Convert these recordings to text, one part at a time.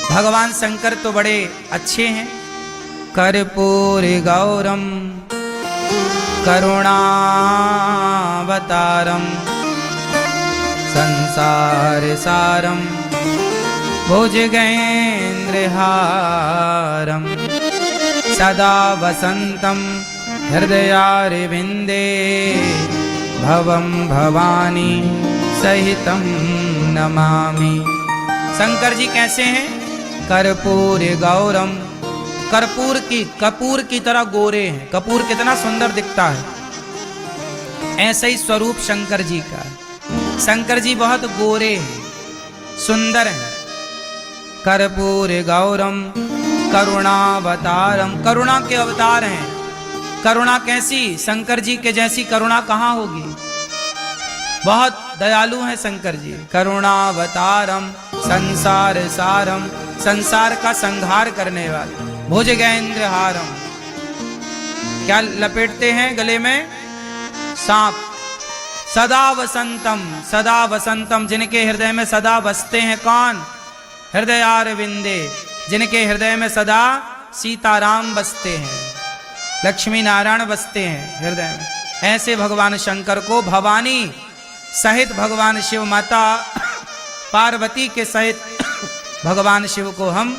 भगवान शंकर तो बड़े अच्छे हैं। कर्पूर गौरम करुणावतारम संसार सारम भुजगेन्द्रहारम सदा वसंतम हृदयारविंदे भवम भवानी सहितम नमामि। शंकर जी कैसे हैं? कर्पूर गौरम, कपूर की तरह गोरे हैं। कपूर कितना सुंदर दिखता है, ऐसा ही स्वरूप शंकर जी का। शंकर जी बहुत गोरे हैं, सुंदर हैं। कर्पूर गौरम करुणावतारम, करुणा के अवतार हैं। करुणा कैसी? शंकर जी के जैसी करुणा कहाँ होगी? बहुत दयालु हैं शंकर जी। करुणावतारम संसार सारम, संसार का संहार करने वाले। भुजगेन्द्रहारम, क्या लपेटते हैं गले में? सांप। सदा वसंतम, सदा वसंतम, जिनके हृदय में सदा बसते हैं कौन? हृदयारविंदे, जिनके हृदय में सदा सीताराम बसते हैं, लक्ष्मी नारायण बसते हैं हृदय में। ऐसे भगवान शंकर को भवानी सहित भगवान शिव माता पार्वती के सहित भगवान शिव को हम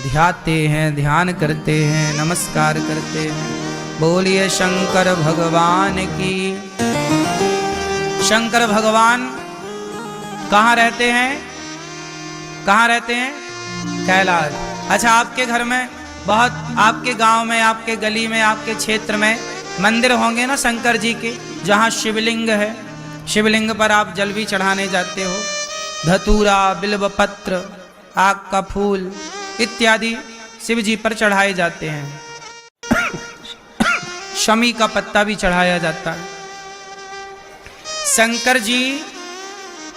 ध्याते हैं, ध्यान करते हैं, नमस्कार करते हैं। बोलिए शंकर भगवान की। शंकर भगवान कहाँ रहते हैं? कहाँ रहते हैं? कैलाश। अच्छा, आपके घर में बहुत, आपके गांव में, आपके गली में, आपके क्षेत्र में मंदिर होंगे ना शंकर जी के, जहाँ शिवलिंग है। शिवलिंग पर आप जल भी चढ़ाने जाते हो। धतूरा, बिल्वपत्र, आग का फूल इत्यादि शिव जी पर चढ़ाए जाते हैं। शमी का पत्ता भी चढ़ाया जाता है। शंकर जी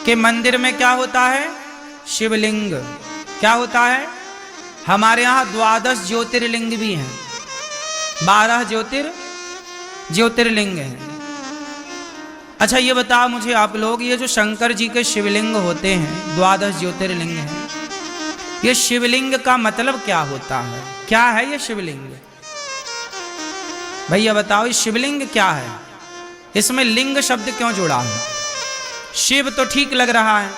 के मंदिर में क्या होता है? शिवलिंग। क्या होता है? हमारे यहाँ 12 ज्योतिर्लिंग भी हैं, 12 ज्योतिर्लिंग हैं। अच्छा, ये बताओ मुझे आप लोग, ये जो शंकर जी के शिवलिंग होते हैं, 12 ज्योतिर्लिंग हैं, ये शिवलिंग का मतलब क्या होता है? क्या है ये शिवलिंग? भैया बताओ, ये शिवलिंग क्या है? इसमें लिंग शब्द क्यों जुड़ा है? शिव तो ठीक लग रहा है,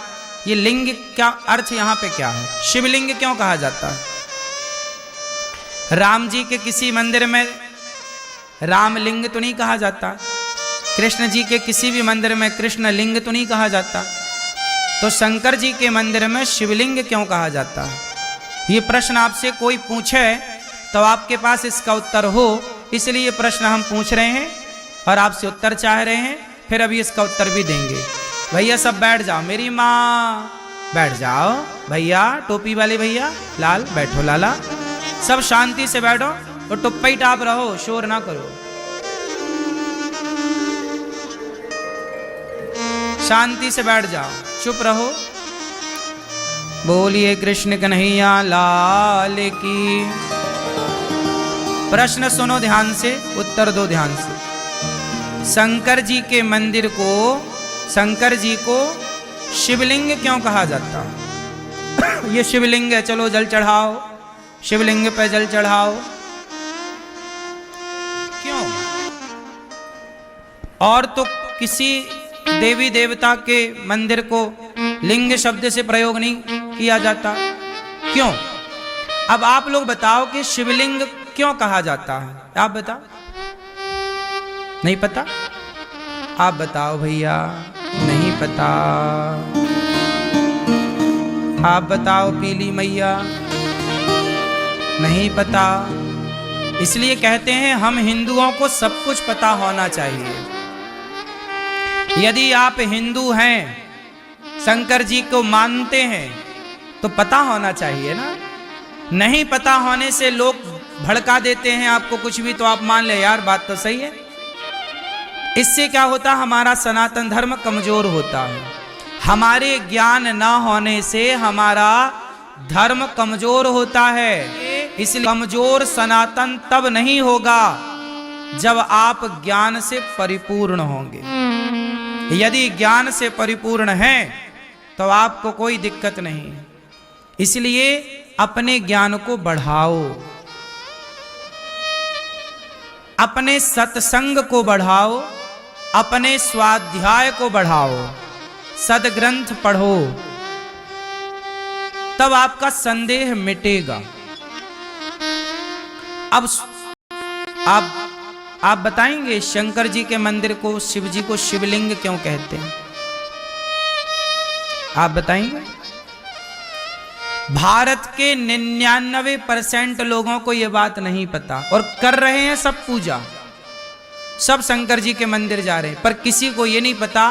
ये लिंग क्या अर्थ यहाँ पे क्या है? शिवलिंग क्यों कहा जाता है? राम जी के किसी मंदिर में रामलिंग तो नहीं कहा जाता, कृष्ण जी के किसी भी मंदिर में कृष्ण लिंग तो नहीं कहा जाता, तो शंकर जी के मंदिर में शिवलिंग क्यों कहा जाता है? ये प्रश्न आपसे कोई पूछे तो आपके पास इसका उत्तर हो, इसलिए प्रश्न हम पूछ रहे हैं और आपसे उत्तर चाह रहे हैं, फिर अभी इसका उत्तर भी देंगे। भैया सब बैठ जाओ, मेरी माँ बैठ जाओ। भैया टोपी वाले भैया, लाल बैठो, लाला सब शांति से बैठो और टुप्पा ही टाप रहो, शोर ना करो, शांति से बैठ जाओ, चुप रहो। बोलिए कृष्ण कन्हैया लाल की। प्रश्न सुनो ध्यान से, उत्तर दो ध्यान से। शंकर जी के मंदिर को, शंकर जी को शिवलिंग क्यों कहा जाता? ये शिवलिंग है, चलो जल चढ़ाओ, शिवलिंग पे जल चढ़ाओ। क्यों? और तो किसी देवी देवता के मंदिर को लिंग शब्द से प्रयोग नहीं किया जाता, क्यों? अब आप लोग बताओ कि शिवलिंग क्यों कहा जाता है? आप बताओ। नहीं पता? आप बताओ भैया। नहीं पता? आप बताओ पीली मैया। नहीं पता? इसलिए कहते हैं हम हिंदुओं को सब कुछ पता होना चाहिए। यदि आप हिंदू हैं, शंकर जी को मानते हैं, तो पता होना चाहिए ना। नहीं पता होने से लोग भड़का देते हैं आपको कुछ भी, तो आप मान ले यार बात तो सही है। इससे क्या होता? हमारा सनातन धर्म कमजोर होता है। हमारे ज्ञान ना होने से हमारा धर्म कमजोर होता है। इसलिए कमजोर सनातन तब नहीं होगा जब आप ज्ञान से परिपूर्ण होंगे। यदि ज्ञान से परिपूर्ण हैं तो आपको कोई दिक्कत नहीं। इसलिए अपने ज्ञान को बढ़ाओ, अपने सत्संग को बढ़ाओ, अपने स्वाध्याय को बढ़ाओ, सदग्रंथ पढ़ो, तब आपका संदेह मिटेगा। अब आप बताएंगे शंकर जी के मंदिर को, शिव जी को शिवलिंग क्यों कहते हैं? आप बताएंगे? भारत के 99% लोगों को यह बात नहीं पता और कर रहे हैं सब पूजा, सब शंकर जी के मंदिर जा रहे हैं, पर किसी को यह नहीं पता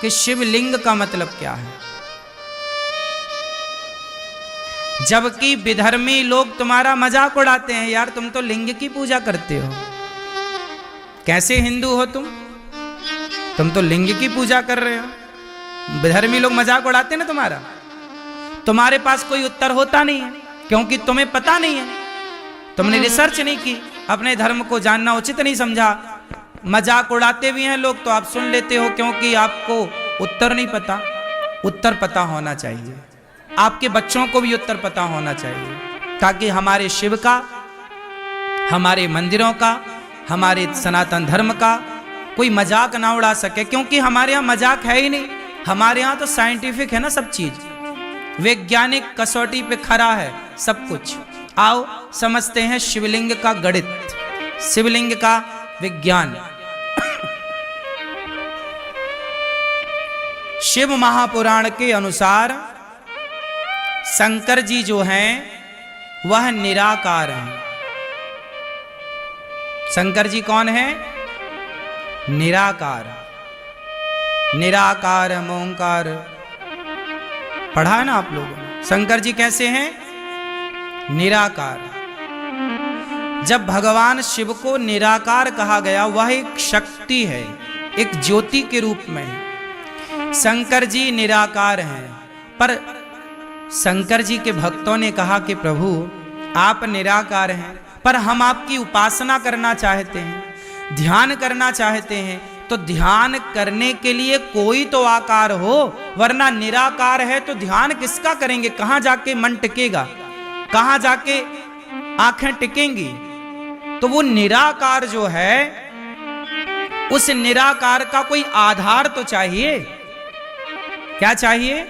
कि शिवलिंग का मतलब क्या है। जबकि विधर्मी लोग तुम्हारा मजाक उड़ाते हैं, यार तुम तो लिंग की पूजा करते हो, कैसे हिंदू हो तुम तो लिंग की पूजा कर रहे हो। विधर्मी लोग मजाक उड़ाते हैं ना तुम्हारा, तुम्हारे पास कोई उत्तर होता नहीं है, क्योंकि तुम्हें पता नहीं है, तुमने रिसर्च नहीं की, अपने धर्म को जानना उचित नहीं समझा। मजाक उड़ाते भी हैं लोग तो आप सुन लेते हो, क्योंकि आपको उत्तर नहीं पता। उत्तर पता होना चाहिए, आपके बच्चों को भी उत्तर पता होना चाहिए, ताकि हमारे शिव का, हमारे मंदिरों का, हमारे सनातन धर्म का कोई मजाक ना उड़ा सके। क्योंकि हमारे यहाँ मजाक है ही नहीं, हमारे यहाँ तो साइंटिफिक है ना सब चीज, वैज्ञानिक कसौटी पे खरा है सब कुछ। आओ समझते हैं शिवलिंग का गणित, शिवलिंग का विज्ञान। शिव महापुराण के अनुसार शंकर जी जो हैं वह निराकार हैं। शंकर जी कौन है? निराकार। निराकार ओंकार पढ़ा है ना आप लोगों ने। शंकर जी कैसे हैं? निराकार। जब भगवान शिव को निराकार कहा गया, वह एक शक्ति है, एक ज्योति के रूप में। शंकर जी निराकार हैं, पर शंकर जी के भक्तों ने कहा कि प्रभु आप निराकार हैं, पर हम आपकी उपासना करना चाहते हैं, ध्यान करना चाहते हैं, तो ध्यान करने के लिए कोई तो आकार हो, वरना निराकार है तो ध्यान किसका करेंगे? कहां जाके मन टिकेगा, कहां जाके आंखें टिकेंगी? तो वो निराकार जो है, उस निराकार का कोई आधार तो चाहिए। क्या चाहिए?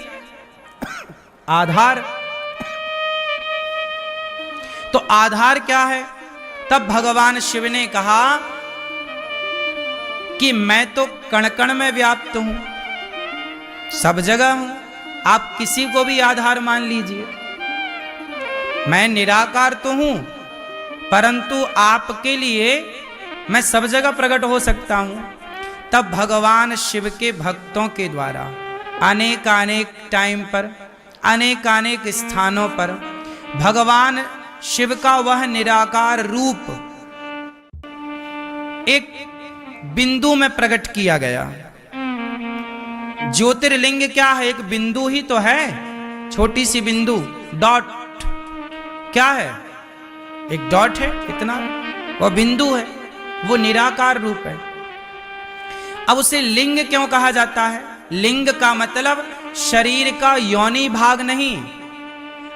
आधार। तो आधार क्या है? तब भगवान शिव ने कहा कि मैं तो कण कण में व्याप्त हूं, सब जगह हूं, आप किसी को भी आधार मान लीजिए। मैं निराकार तो हूं, परंतु आपके लिए मैं सब जगह प्रकट हो सकता हूं। तब भगवान शिव के भक्तों के द्वारा अनेक अनेक टाइम पर, अनेक अनेक स्थानों पर भगवान शिव का वह निराकार रूप एक बिंदु में प्रकट किया गया। ज्योतिर्लिंग क्या है? एक बिंदु ही तो है, छोटी सी बिंदु, डॉट। क्या है? एक डॉट है, इतना, वो बिंदु है, वो निराकार रूप है। अब उसे लिंग क्यों कहा जाता है? लिंग का मतलब शरीर का योनि भाग नहीं।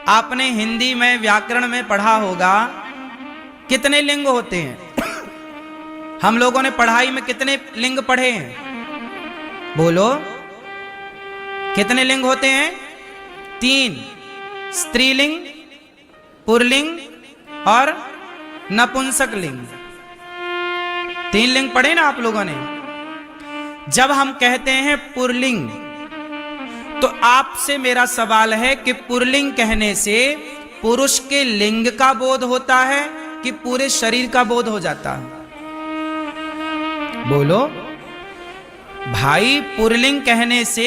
आपने हिंदी में व्याकरण में पढ़ा होगा कितने लिंग होते हैं। हम लोगों ने पढ़ाई में कितने लिंग पढ़े हैं? बोलो, कितने लिंग होते हैं? 3, स्त्रीलिंग, पुल्लिंग और नपुंसक लिंग। 3 लिंग पढ़े ना आप लोगों ने। जब हम कहते हैं पुल्लिंग, तो आपसे मेरा सवाल है कि पुल्लिंग कहने से पुरुष के लिंग का बोध होता है कि पूरे शरीर का बोध हो जाता है? बोलो भाई, पुल्लिंग कहने से